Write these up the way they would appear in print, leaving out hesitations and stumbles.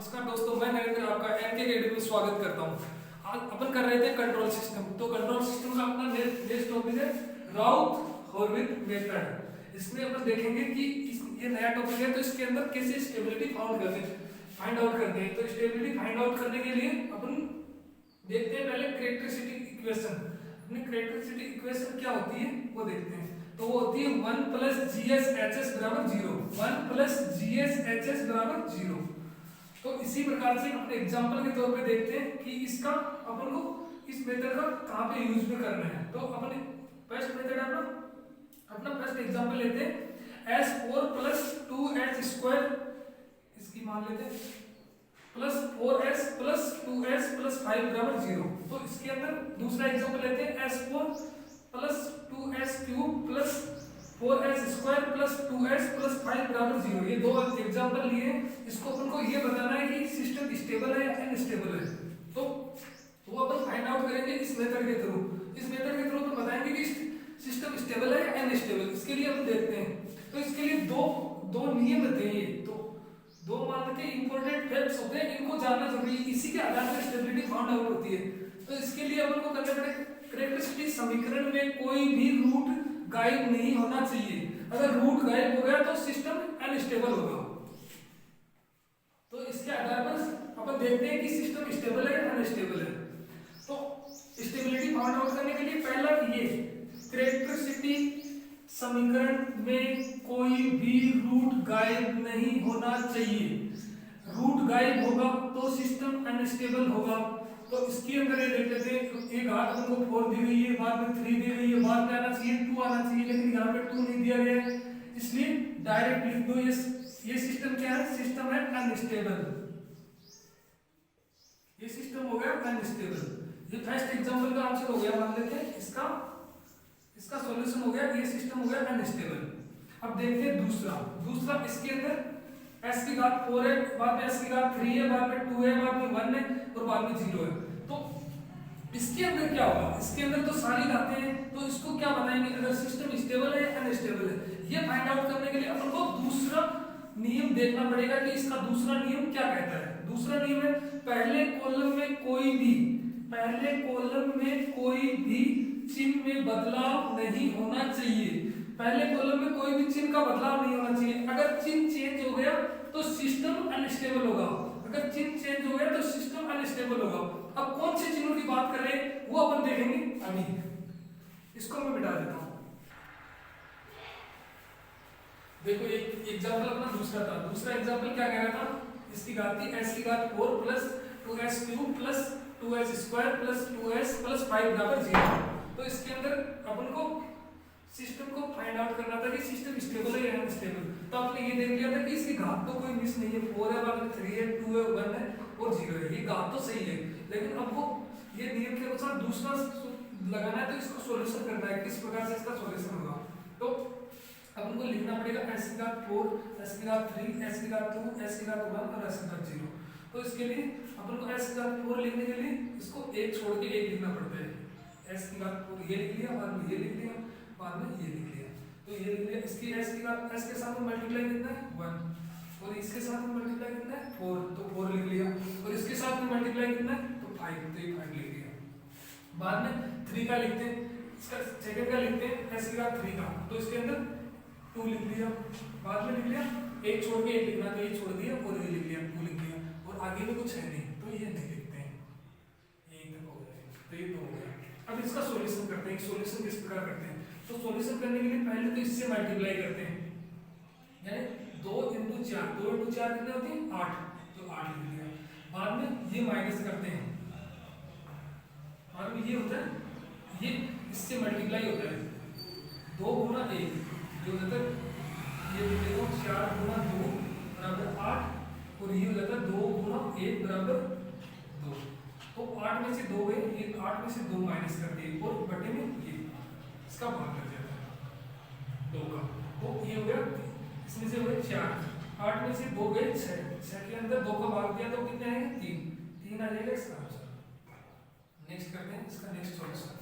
नमस्कार दोस्तों, मैं नरेंद्र आपका एनके अकेडमी में स्वागत करता हूं। आज अपन कर रहे थे कंट्रोल सिस्टम। तो कंट्रोल सिस्टम का अपना नेक्स्ट टॉपिक है राउथ हॉर्विट्ज मेथड। इसमें अपन देखेंगे कि ये नया टॉपिक है, तो इसके अंदर कैसे स्टेबिलिटी फाइंड आउट करते हैं। तो स्टेबिलिटी फाइंड आउट करने के लिए अपन देखते हैं पहले कैरेक्टरिस्टिक इक्वेशन। अपनी कैरेक्टरिस्टिक इक्वेशन क्या होती है वो देखते हैं। तो वो होती है 1 प्लस GSHS बराबर 0। 1 प्लस GSHS बराबर 0। तो इसी प्रकार से अपने एग्जांपल के तौर पे देखते हैं कि इसका अपन को इस मेथड का कहाँ पे यूज में करना है। तो अपन फर्स्ट मेथड अपना फर्स्ट एग्जांपल लेते हैं S4 प्लस 2S स्क्वायर, इसकी मान लेते हैं plus 4S plus 2S plus 5 बराबर 0। तो इसके अंदर दूसरा एग्जांपल लेते हैं S4 plus 2S cube plus 4S square plus 2S plus 5 बराबर 0। ये दो एग्जांपल लिए। इसको अपन को ये बताना है कि सिस्टम स्टेबल है या अनस्टेबल है। तो वो अपन फाइंड आउट करेंगे इस मेथड के थ्रू। इस मेथड के थ्रू अपन बताएंगे कि सिस्टम स्टेबल है या अनस्टेबल। इसके लिए अपन देखते हैं, तो इसके लिए दो नियम रहते हैं। ये तो दो मान के इंपॉर्टेंट फैक्ट्स होते हैं, इनको जानना जरूरी है। इसी के आधार पर स्टेबिलिटी फाइंड आउट होती है। तो इसके लिए अपन को करना पड़ेगा कैरेक्टरिस्टिक समीकरण में कोई भी रूट गायब नहीं होना चाहिए। अगर रूट गायब हो गया तो सिस्टम अनस्टेबल होगा। तो इसके आधार पर अपन देखते हैं कि सिस्टम स्टेबल है या अनस्टेबल है। तो स्टेबिलिटी फाइंड आउट करने के लिए पहला ये कैरेक्टरिस्टिक समीकरण में कोई भी रूट गायब नहीं होना चाहिए। रूट गायब होगा तो सिस्टम अनस्टेबल होगा। तो इसके अंदर ये देख लेते हैं, एक घात हमको 4 दी हुई है, बाद में 3 दी हुई है, बाद में आना चाहिए 2 आना चाहिए, लेकिन यहाँ पे 2 नहीं दिया गया है, इसलिए डायरेक्ट लिख दो। ये सिस्टम क्या है? सिस्टम है अनस्टेबल। ये सिस्टम हो गया अनस्टेबल। ये फर्स्ट एग्जांपल का आंसर हो गया, मान लेते हैं इसका सॉल्यूशन हो गया। ये सिस्टम हो गया अनस्टेबल। अब देखते हैं दूसरा इसके अंदर s की घात 4 है, बाद में s की घात 3 है, बाद में 2 है, बाद में 1 है और बाद में 0 है। तो इसके अंदर क्या होगा? इसके अंदर तो सारी घातें हैं, तो इसको क्या बताएंगे अगर सिस्टम स्टेबल है या अनस्टेबल है। ये फाइंड आउट करने के लिए अपन को दूसरा नियम देखना पड़ेगा कि इसका दूसरा नियम क्या कहता है। दूसरा नियम है पहले कॉलम में कोई भी चिन्ह में बदलाव नहीं होना चाहिए। पहले कॉलम में कोई भी चिन्ह का बदलाव नहीं होना चाहिए। अगर चिन्ह चेंज हो गया तो सिस्टम अनस्टेबल होगा। अगर चिन्ह चेंज हो गया तो सिस्टम अनस्टेबल होगा। अब कौन से चिन्हों की बात कर रहे हैं वो अपन देखेंगे अभी। इसको मैं मिटा देता हूं। देखो एक एग्जांपल अपना दूसरा था। दूसरा एग्जांपल क्या कह रहा था? इसकी घात थी s की घात 4 plus 2s cube plus 2s square plus 2s plus 5 बराबर 0। तो इसके अंदर अपन को सिस्टम को फाइंड आउट करना था कि सिस्टम स्टेबल है या अनस्टेबल। तो आपने ये देख लिया था कि इसकी घात तो कोई मिस नहीं है, 4 है, बाद में 3 है, 2 है, 1 है और 0 है। ये घात तो सही है, लेकिन हमको ये नियम के अनुसार दूसरा लगाना है, तो इसको सॉल्यूशन करना है, किस प्रकार से इसका सॉल्यूशन होगा। तो अपन को लिखना पड़ेगा s की घात 4, s की घात 3, s की घात 2, s की घात 1 और s की घात 0। तो इसके लिए अपन को s की घात 4 लिखने के लिए इसको एक छोड़ के एक लिखना पड़ता है। s की घात 4 ये लिख लिया, बाद में ये लिख लिया, बाद में ये लिख लिया। तो ये लिख लिया। इसकी s की घात s के साथ में मल्टीप्लाई कितना है 1 और इसके साथ में मल्टीप्लाई कितना है 4, तो 4 लिख लिया। और इसके साथ में मल्टीप्लाई कितना है तो 5, तो ये 5 लिख लिया। बाद में 3 का लिखते हैं, इसका सेकंड का लिखते हैं s की घात 3 का, तो इसके अंदर 2 लिख लिया, बाद में लिख लिया, एक छोड़ के एक लिखना, तो ये छोड़ दिया और ये लिख लिया, 2 लिख लिया और आगे में कुछ है नहीं, तो ये नहीं लिखते हैं। ये तक हो गया, तो ये 2 हो गया। अब इसका सॉल्यूशन करते हैं। सॉल्यूशन किस प्रकार करते हैं? तो सॉल्यूशन करने के लिए पहले तो इससे मल्टीप्लाई करते हैं, यानी 2 × 4, 2 × 4 कितने होते हैं 8, तो 8 लिख लिया। बाद में ये माइनस करते हैं, बाद में ये होता है, ये इससे मल्टीप्लाई होता है 2 × 1 जो होता है, ये देखो 4 × 2 बराबर 8 और ये हो जाता है 2 × 1 बराबर 2। तो 8 में से 2 गए, ये 8 में से 2 माइनस कर दिए और बटे में ये इसका भाग कर जाता है 2 का। तो ये हो गया, इसमें से हो गए 4, 8 में से 2 गए 6 के अंदर 2 का भाग दिया तो कितने आएंगे 3 आ जाएगा इसका आंसर। नेक्स्ट करते हैं इसका नेक्स्ट सॉल्यूशन।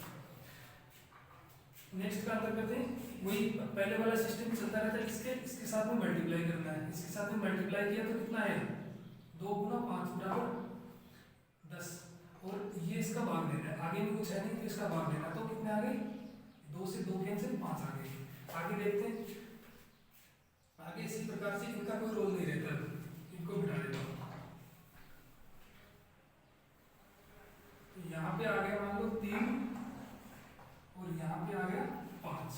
नेक्स्ट का अंदर करते हैं वही पहले वाला सिस्टम चलता रहता है। इसके साथ में मल्टीप्लाई करना है। इसके साथ में मल्टीप्लाई किया तो कितना आएगा 2 × 5 बराबर 10 और ये इसका भाग देना है, आगे भी कुछ है नहीं तो इसका भाग देना, तो कितने आ गए 2 से 2 कैंसिल 5 आ गए। आगे देखते हैं, आगे इसी प्रकार से इनका कोई रोल नहीं रहता, इनको बिठा देता हूँ। तो यहाँ पे आ गया मान लो 3 और यहाँ पे आ गया 5,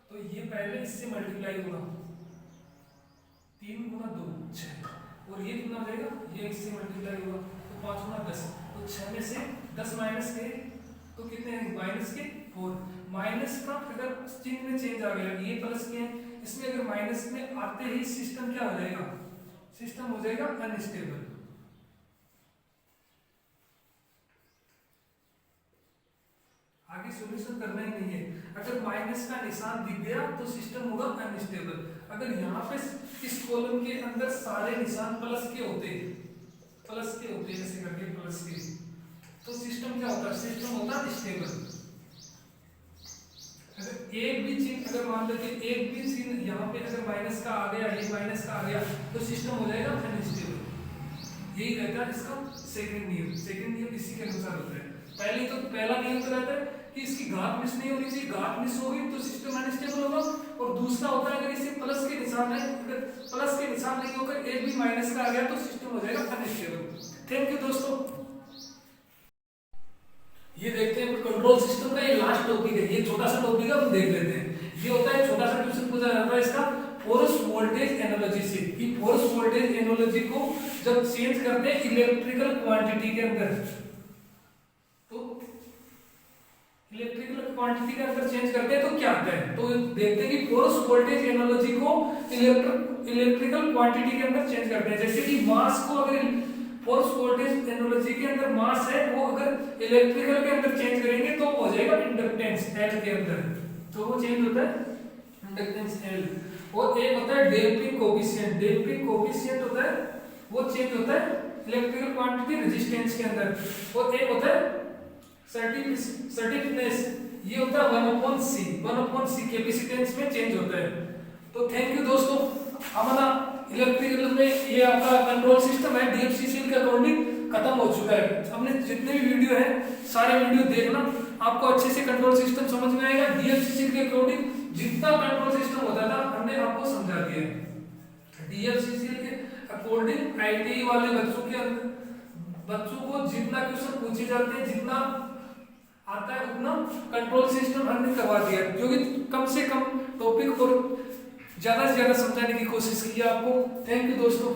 तो ये पहले इससे मल्टीप्लाई होगा, 3 गुना 2 6, और ये कितना हो जाएगा, ये इससे मल्टीप्लाई होगा तो 5 गुना 10, तो 6 में से 10 माइनस के तो कितने हैं, माइनस के 4। माइनस का अगर चिन्ह में चेंज आ गया, ये प्लस के हैं, इसमें अगर माइनस में आते ही सिस्टम क्या हो जाएगा, सिस्टम हो जाएगा अनस्टेबल। आगे सॉल्यूशन करना ही नहीं है, अगर माइनस का निशान दिख गया तो सिस्टम होगा अनस्टेबल। अगर यहाँ पे इस कॉलम के अंदर सारे निशान प्लस के होते, ऐसे करके प्लस के, तो सिस्टम क्या होता है, सिस्टम होता है स्टेबल। अगर एक भी चिन्ह, अगर मान लो कि एक भी चिन्ह यहाँ पे अगर माइनस का आ गया, ये माइनस का आ गया, तो सिस्टम हो जाएगा अनस्टेबल। यही रहता है इसका सेकंड नियम। सेकंड नियम इसी के अनुसार होता है। पहले तो पहला नियम तो रहता है कि इसकी घात मिस नहीं होनी चाहिए, घात मिस होगी तो सिस्टम अनस्टेबल होगा। और दूसरा होता है अगर इसे प्लस के निशान है, अगर प्लस के निशान नहीं होकर एक भी माइनस का आ गया तो सिस्टम हो जाएगा अनस्टेबल। थैंक यू दोस्तों। ये देखते हैं कंट्रोल सिस्टम का ये लास्ट टॉपिक है, ये छोटा सा टॉपिक है, हम देख लेते हैं। ये होता है छोटा सा क्वेश्चन पूछा जाता है इसका फोर्स वोल्टेज एनालॉजी से, कि फोर्स वोल्टेज एनालॉजी को जब चेंज करते हैं इलेक्ट्रिकल क्वांटिटी के अंदर, तो इलेक्ट्रिकल क्वांटिटी के अंदर चेंज करते हैं तो क्या आता है। तो देखते हैं कि फोर्स वोल्टेज एनालॉजी को इलेक्ट्रिकल क्वांटिटी के अंदर चेंज करते हैं। जैसे कि मास को अगर फोर्स वोल्टेज एनालॉजी के अंदर मास है, वो अगर इलेक्ट्रिकल के अंदर चेंज करेंगे तो हो जाएगा इंडक्टेंस L के अंदर, तो वो चेंज होता है इंडक्टेंस L। और एक होता है डैम्पिंग कोएफिशिएंट, डैम्पिंग कोएफिशिएंट होता है वो चेंज होता है इलेक्ट्रिकल क्वांटिटी रेजिस्टेंस के अंदर। और एक होता है सर्टिफिनेस, ये होता है 1/c कैपेसिटेंस में चेंज होता है। तो थैंक यू दोस्तों, हमारा इलेक्ट्रिकल में ये आपका कंट्रोल सिस्टम है DFCCL के अकॉर्डिंग खत्म हो चुका है। हमने जितने भी वीडियो है सारे वीडियो देखना, आपको अच्छे से कंट्रोल सिस्टम समझ में आएगा। DFCCL के अकॉर्डिंग जितना कंट्रोल सिस्टम होता था हमने आपको समझा दिया है। DFCCL के अकॉर्डिंग ITI वाले बच्चों को जितना क्वेश्चन पूछे जाते हैं, जितना आता है उतना कंट्रोल सिस्टम हमने करवा दिया है, जो कि कम से कम टॉपिक और ज्यादा से ज्यादा समझाने की कोशिश की है आपको। थैंक यू दोस्तों।